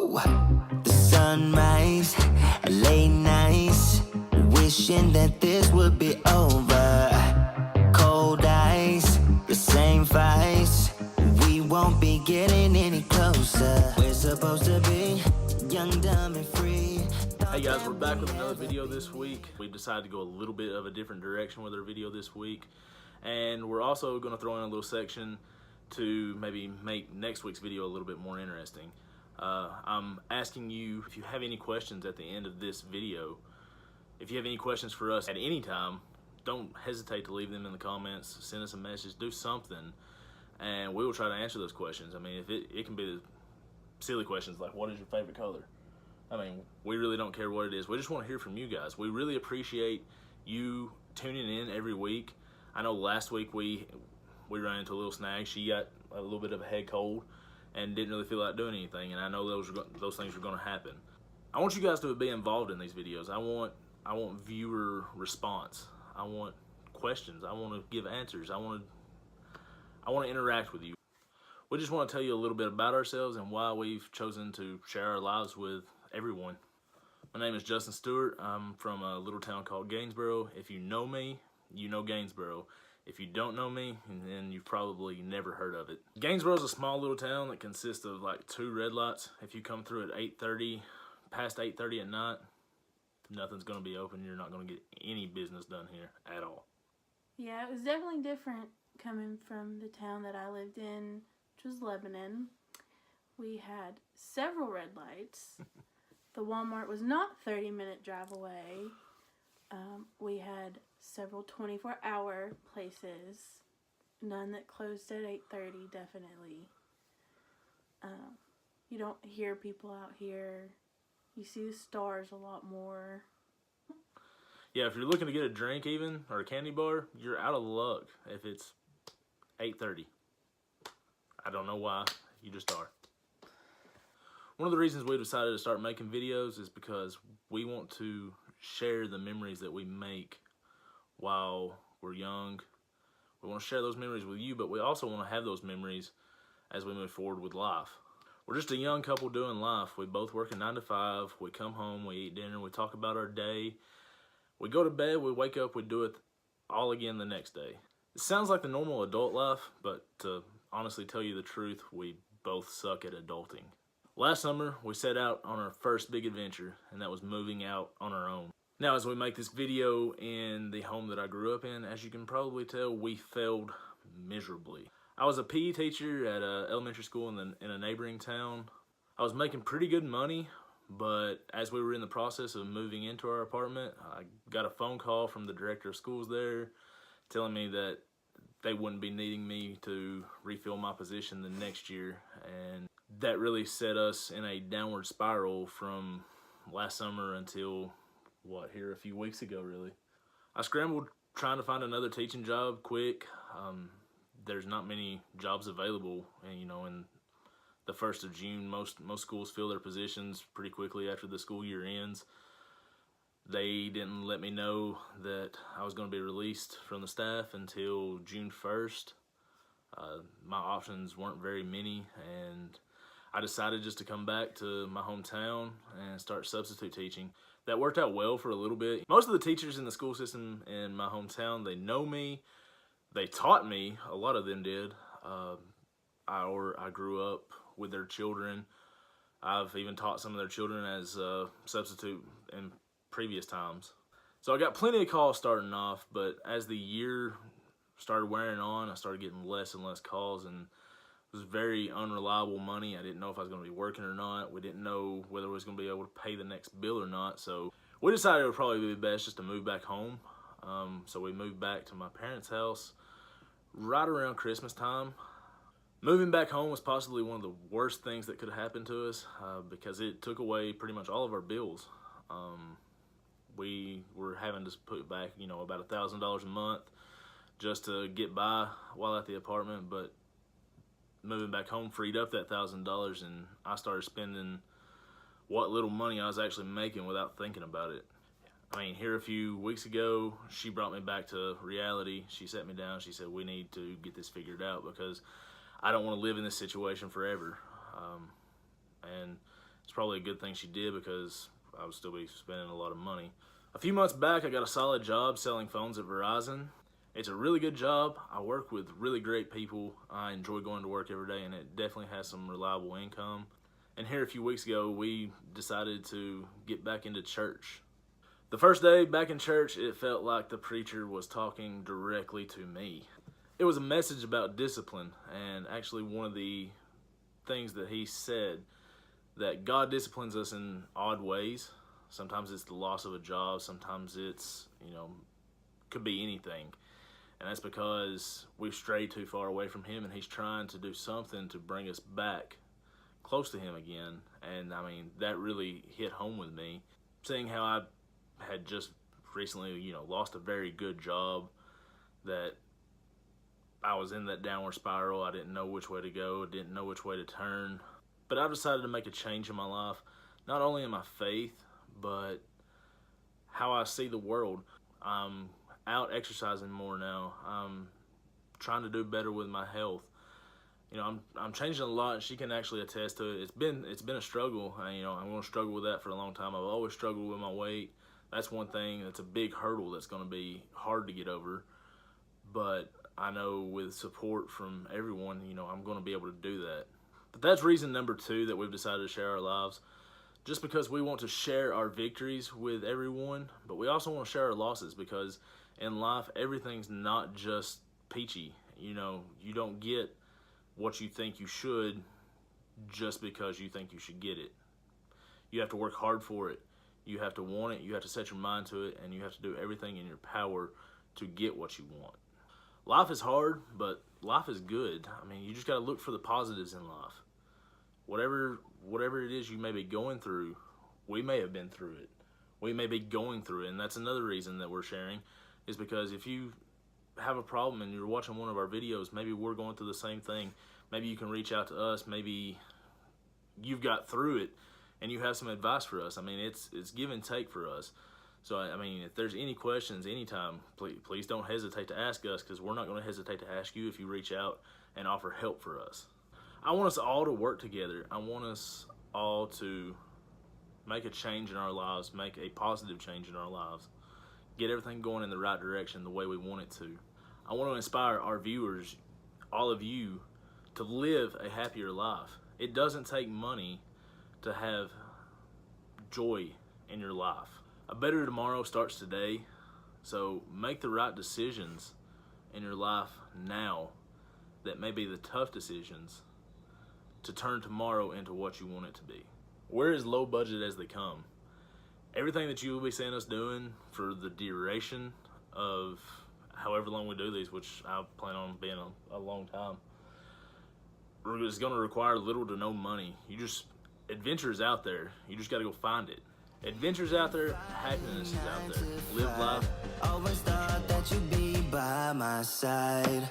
Woo! The sunrise, late nights, wishing that this would be over. Cold eyes, the same fights, we won't be getting any closer. We're supposed to be young, dumb, and free. Hey guys, we're back with another video this week. We decided to go a little bit of a different direction with our video this week. And we're also going to throw in a little section to maybe make next week's video a little bit more interesting. I'm asking you if you have any questions at the end of this video. If you have any questions for us at any time, don't hesitate to leave them in the comments. Send us a message, do something, and we will try to answer those questions. I mean, if it can be the silly questions like, what is your favorite color? I mean, we really don't care what it is. We just want to hear from you guys. We really appreciate you tuning in every week. I know last week we ran into a little snag. She got a little bit of a head cold and didn't really feel like doing anything, and I know those things are going to happen. I want you guys to be involved in these videos. I want viewer response. I want questions. I want to give answers. I want to interact with you. We just want to tell you a little bit about ourselves and why we've chosen to share our lives with everyone. My name is Justin Stewart. I'm from a little town called Gainesboro. If you know me, you know Gainesboro. If you don't know me, then you've probably never heard of it. Gainesboro is a small little town that consists of like 2 red lights. If you come through at 8:30, past 8:30 at night, nothing's going to be open. You're not going to get any business done here at all. Yeah, it was definitely different coming from the town that I lived in, which was Lebanon. We had several red lights. The Walmart was not a 30-minute drive away. We had several 24-hour places. None that closed at 8:30, definitely. You don't hear people out here. You see the stars a lot more. Yeah, if you're looking to get a drink even, or a candy bar, you're out of luck if it's 8:30. I don't know why, you just are. One of the reasons we decided to start making videos is because we want to share the memories that we make while we're young. We want to share those memories with you, but we also want to have those memories as we move forward with life. We're just a young couple doing life. We both work a 9 to 5. We come home, we eat dinner, we talk about our day. We go to bed, we wake up, we do it all again the next day. It sounds like the normal adult life, but to honestly tell you the truth, we both suck at adulting. Last summer, we set out on our first big adventure, and that was moving out on our own. Now, as we make this video in the home that I grew up in, as you can probably tell, we failed miserably. I was a PE teacher at an elementary school in a neighboring town. I was making pretty good money, but as we were in the process of moving into our apartment, I got a phone call from the director of schools there telling me that they wouldn't be needing me to refill my position the next year, and that really set us in a downward spiral from last summer until, here a few weeks ago, really. I scrambled trying to find another teaching job quick. There's not many jobs available, and in the 1st of June, most schools fill their positions pretty quickly after the school year ends. They didn't let me know that I was going to be released from the staff until June 1st. My options weren't very many, and I decided just to come back to my hometown and start substitute teaching. That worked out well for a little bit. Most of the teachers in the school system in my hometown, they know me. They taught me, a lot of them did. I grew up with their children. I've even taught some of their children as a substitute in previous times. So I got plenty of calls starting off, but as the year started wearing on, I started getting less and less calls, and it was very unreliable money. I didn't know if I was going to be working or not. We didn't know whether we was going to be able to pay the next bill or not. So we decided it would probably be best just to move back home. So we moved back to my parents' house right around Christmas time. Moving back home was possibly one of the worst things that could have happened to us because it took away pretty much all of our bills. We were having to put back, about $1,000 a month just to get by while at the apartment, but moving back home freed up that $1,000, and I started spending what little money I was actually making without thinking about it. I mean, here a few weeks ago, she brought me back to reality. She sat me down. She said, we need to get this figured out because I don't want to live in this situation forever. And It's probably a good thing she did because I would still be spending a lot of money. A few months back, I got a solid job selling phones at Verizon. It's a really good job. I work with really great people. I enjoy going to work every day, and it definitely has some reliable income. And here a few weeks ago, we decided to get back into church. The first day back in church, it felt like the preacher was talking directly to me. It was a message about discipline, and actually one of the things that he said, that God disciplines us in odd ways. Sometimes it's the loss of a job, sometimes it's, could be anything. And that's because we've strayed too far away from him, and he's trying to do something to bring us back close to him again. And I mean, that really hit home with me, seeing how I had just recently, lost a very good job, that I was in that downward spiral. I didn't know which way to go, didn't know which way to turn. But I decided to make a change in my life, not only in my faith, but how I see the world. I'm out exercising more now. I'm trying to do better with my health. I'm changing a lot, and she can actually attest to it. It's been a struggle. I'm going to struggle with that for a long time. I've always struggled with my weight. That's one thing that's a big hurdle that's going to be hard to get over. But I know with support from everyone, I'm going to be able to do that. But that's reason number 2 that we've decided to share our lives. Just because we want to share our victories with everyone, but we also want to share our losses, because in life, everything's not just peachy. You don't get what you think you should just because you think you should get it. You have to work hard for it. You have to want it. You have to set your mind to it, and you have to do everything in your power to get what you want. Life is hard, but life is good. You just got to look for the positives in life. Whatever it is you may be going through, we may have been through it. We may be going through it, and that's another reason that we're sharing, is because if you have a problem and you're watching one of our videos, maybe we're going through the same thing. Maybe you can reach out to us. Maybe you've got through it and you have some advice for us. It's give and take for us. So, if there's any questions anytime, please don't hesitate to ask us, because we're not going to hesitate to ask you if you reach out and offer help for us. I want us all to work together. I want us all to make a change in our lives, make a positive change in our lives, get everything going in the right direction the way we want it to. I want to inspire our viewers, all of you, to live a happier life. It doesn't take money to have joy in your life. A better tomorrow starts today, so make the right decisions in your life now that may be the tough decisions to turn tomorrow into what you want it to be. We're as low budget as they come. Everything that you will be seeing us doing for the duration of however long we do these, which I plan on being a long time, is going to require little to no money. Adventure is out there. You just got to go find it. Adventure's out there, happiness is out there. Live life. Always thought that you'd be by my side.